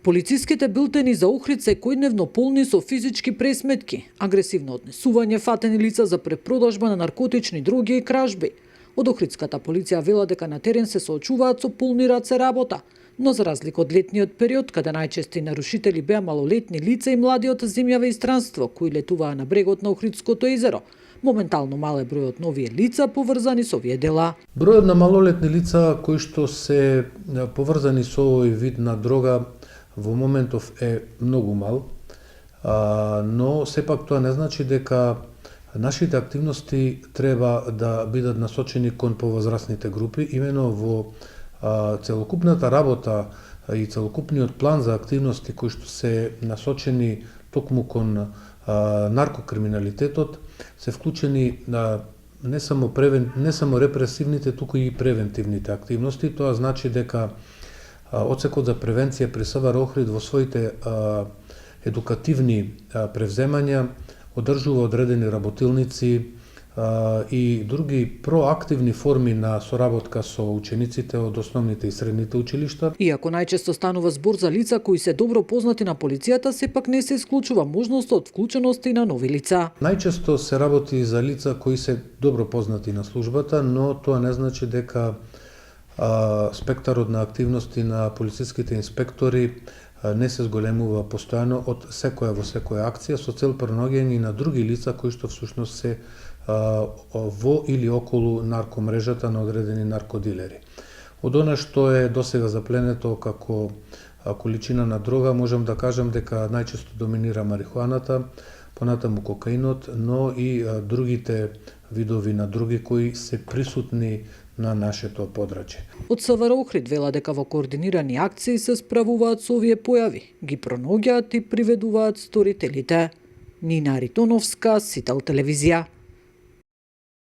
Полициските билтени за Охрид секојдневно полни со физички пресметки, агресивно однесување, фатени лица за препродажба на наркотични дроги и кражби. Од Охридската полиција вела дека на терен се соочуваат со полни раце работа, но за разлика од летниот период, каде најчести нарушители беа малолетни лица и млади од земјава и странство, кои летуваа на брегот на Охридското езеро, моментално мал е бројот на овие лица поврзани со овие дела. Бројот на малолетни лица кои што се поврзани со овој вид на дрога во моментов е многу мал, но сепак тоа не значи дека нашите активности треба да бидат насочени кон повозрастните групи, имено во целокупната работа и целокупниот план за активности кои што се насочени токму кон наркокриминалитетот, се вклучени не само репресивните, туку и превентивните активности. Тоа значи дека Одсекот за превенција при СВР Охрид во своите едукативни превземања одржува одредени работилници и други проактивни форми на соработка со учениците од основните и средните училишта. Иако најчесто станува збор за лица кои се добро познати на полицијата, сепак не се исклучува можноста од вклученост и на нови лица. Најчесто се работи за лица кои се добро познати на службата, но тоа не значи дека спектарот на активности на полициските инспектори не се зголемува постојано од секоја акција со цел пронаоѓање на други лица кои што всушност се во или околу наркомрежата на одредени наркодилери. Од она што е досега запленето како количина на дрога, можам да кажам дека најчесто доминира марихуаната, понатаму кокаинот, но и другите видови на дроги кои се присутни на нашето подрачје. Од СВР Охрид вела дека во координирани акции се справуваат со овие појави, ги пронаоѓаат и приведуваат сторителите. Нина Аритоновска, Сител телевизија.